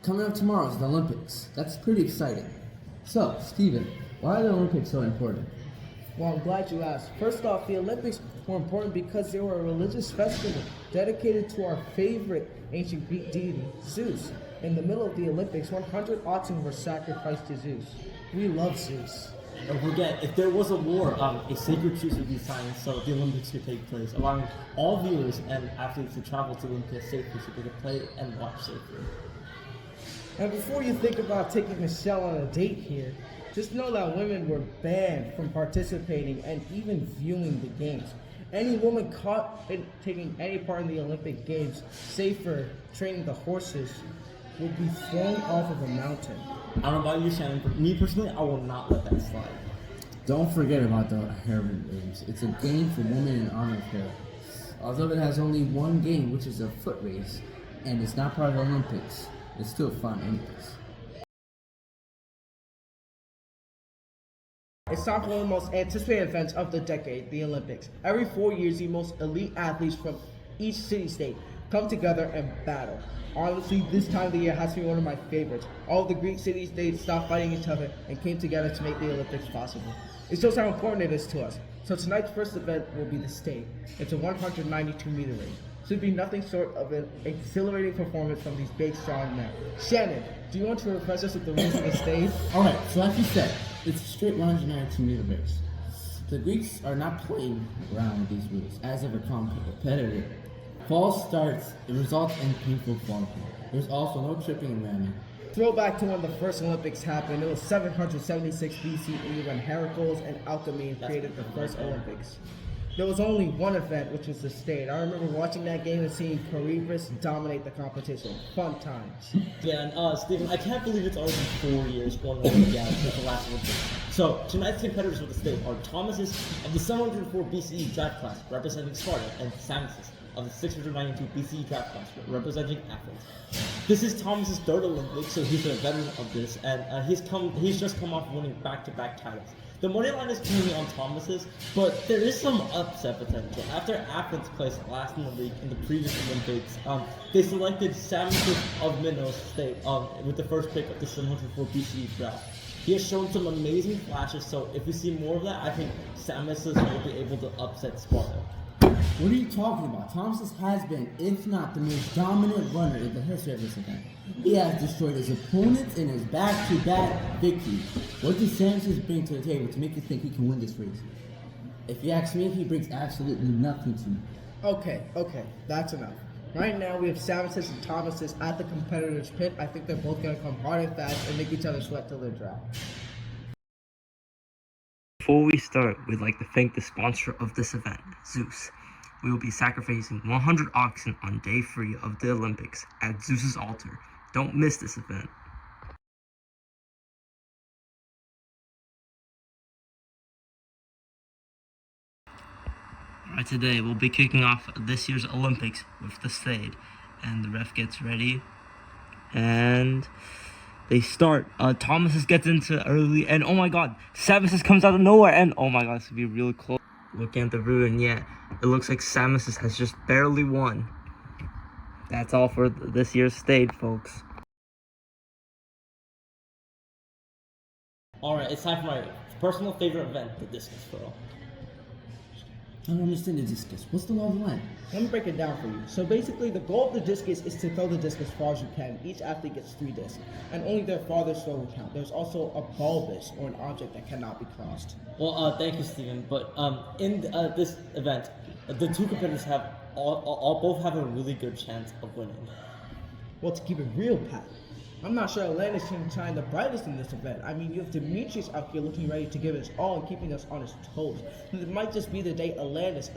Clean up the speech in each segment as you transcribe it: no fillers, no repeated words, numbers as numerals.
coming up tomorrow is the Olympics. That's pretty exciting. So, Steven, why are the Olympics so important? Well, I'm glad you asked. First off, the Olympics were important because they were a religious festival dedicated to our favorite ancient Greek deity, Zeus. In the middle of the Olympics, 100 oxen were sacrificed to Zeus. We love Zeus. Don't forget, if there was a war, a sacred truce would be signed so the Olympics could take place, allowing all viewers and athletes to travel to Olympia safely so they could play and watch safely. And before you think about taking Michelle on a date here, just know that women were banned from participating and even viewing the games. Any woman caught in taking any part in the Olympic Games, save for training the horses, would be thrown off of a mountain. I don't know about you, Shannon, but me personally, I will not let that slide. Don't forget about the Heron Games. It's a game for women in honor of her. Although it has only one game, which is a foot race, and it's not part of the Olympics, it's still fun anyways. It's time for one of the most anticipated events of the decade, the Olympics. Every 4 years, the most elite athletes from each city-state come together and battle. Honestly, this time of the year has to be one of my favorites. All of the Greek city-states stopped fighting each other and came together to make the Olympics possible. It shows how important it is to us. So tonight's first event will be the stage. It's a 192-meter ring. Should be nothing short of an exhilarating performance from these big, strong men. Shannon, do you want to refresh us with the rules of the stage? Alright, so like you said, it's a straight 192-meter race. The Greeks are not playing around with these rules, as if a competitor. Fall starts, it results in painful falling. There's also no tripping and ramming. Throwback to when the first Olympics happened. It was 776 BCE when Heracles and Alcmene created the first Olympics. There was only one event, which was the stage. I remember watching that game and seeing Charybdis dominate the competition. Fun times. Yeah, and Stephen, I can't believe it's already been 4 years going on down since the last Olympics. So, tonight's competitors for the state are Thomasus of the 704 BCE draft class, representing Sparta, and Samuses of the 692 BCE draft class, representing Athens. This is Thomas's third Olympics, so he's a veteran of this, and he's just come off winning back-to-back titles. The money line is currently on Thomas's, but there is some upset potential. After Athens placed last in the league in the previous Olympics, they selected Samusis of Minos State with the first pick of the 704 BCE draft. He has shown some amazing flashes, so if we see more of that, I think Samusis will be able to upset Sparta. What are you talking about? Thomas has been, if not the most dominant runner in the history of this event. He has destroyed his opponents in his back-to-back victories. What does Samusis bring to the table to make you think he can win this race? If you ask me, he brings absolutely nothing to me. Okay, that's enough. Right now, we have Samusis and Thomasus at the competitors' pit. I think they're both going to come hard and fast and make each other sweat till they're dry. Before we start, we'd like to thank the sponsor of this event, Zeus. We will be sacrificing 100 oxen on day 3 of the Olympics at Zeus's altar. Don't miss this event. Alright, today we'll be kicking off this year's Olympics with the stage, and the ref gets ready, and they start. Thomas gets into early, and oh my god, Samusis comes out of nowhere, and oh my god, this will be really close. Looking at the ruin, yeah, it looks like Samusis has just barely won. That's all for this year's stage, folks. Alright, it's time for my personal favorite event, the discus throw. I don't understand the discus. What's the law of the land? Let me break it down for you. So basically, the goal of the discus is to throw the disc as far as you can. Each athlete gets 3 discs, and only their farthest throw will count. There's also a bulbous, or an object that cannot be crossed. Well, thank you, Stephen. But in this event, the two competitors have both have a really good chance of winning. Well, to keep it real, Pat, I'm not sure Atlantis can shine the brightest in this event. I mean, you have Demetrius out here looking ready to give it his all and keeping us on his toes. And it might just be the day Atlantis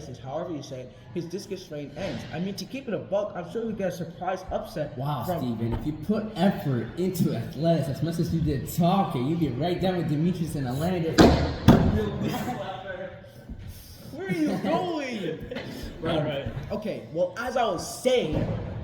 is however you say it, his discus reign ends. I mean, to keep it a buck, I'm sure we get a surprise upset. Wow, Steven, if you put effort into Atlantis as much as you did talking, you'd be right down with Demetrius and Atlantis. Where are you going? Right. Okay, well, as I was saying,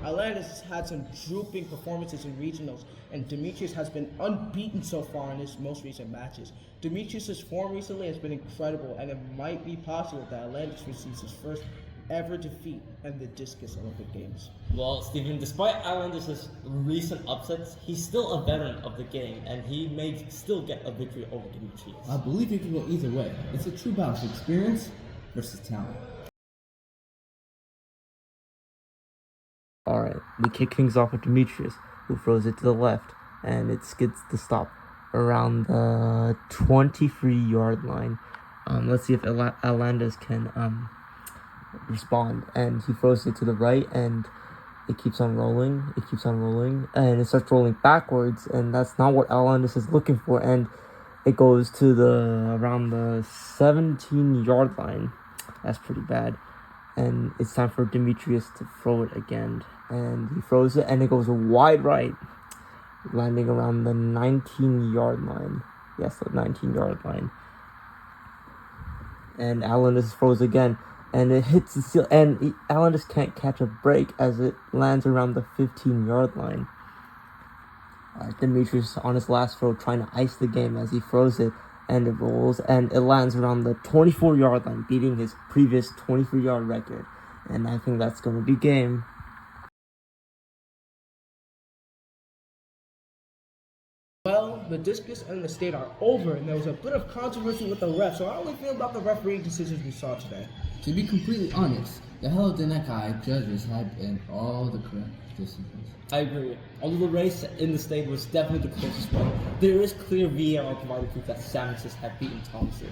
Atlantis has had some drooping performances in regionals, and Demetrius has been unbeaten so far in his most recent matches. Demetrius' form recently has been incredible, and it might be possible that Atlantis receives his first ever defeat in the discus Olympic Games? Well, Stephen, despite Islanders' recent upsets, he's still a veteran of the game, and he may still get a victory over Demetrius. I believe it can go either way. It's a true battle of experience versus talent. Alright, we kick things off with Demetrius, who throws it to the left, and it skids to stop around the 23-yard line. Let's see if Alandis can respond. And he throws it to the right, and it keeps on rolling. And it starts rolling backwards, and that's not what Alandis is looking for. And it goes to around the 17-yard line. That's pretty bad. And it's time for Demetrius to throw it again. And he throws it, and it goes wide right, landing around the 19-yard line. Yes, the 19-yard line. And Alandis throws again, and it hits the seal, and Alandis can't catch a break as it lands around the 15-yard line. Demetrius on his last throw trying to ice the game as he throws it, and it rolls, and it lands around the 24-yard line, beating his previous 23-yard record. And I think that's going to be game. Well, the discus and the state are over, and there was a bit of controversy with the refs. So how do we feel about the refereeing decisions we saw today? To be completely honest, the hell of the Neckeye judges had been all the correct decisions. I agree. Although the race in the state was definitely the closest one, there is clear VAR provided proof that Samuelses have beaten Thomas's.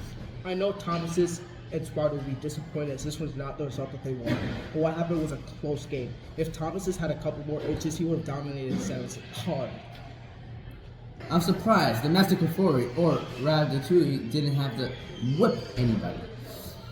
I know Thomas's and Sparta will be disappointed as this was not the result that they wanted. But what happened was a close game. If Thomas's had a couple more inches, he would have dominated Samuel's hard. I'm surprised the Master Kafori, or Ratatouille, didn't have to whip anybody.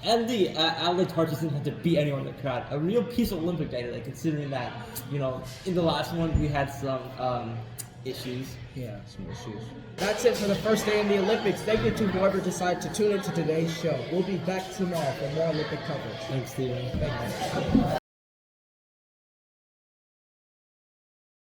And the Alec Tartus didn't have to beat anyone in the crowd. A real peaceful Olympic day today, considering that, in the last one we had some issues. Yeah, some issues. That's it for the first day in the Olympics. Thank you to whoever decided to tune into today's show. We'll be back tomorrow for more Olympic coverage. Thanks, Steven. Thank you.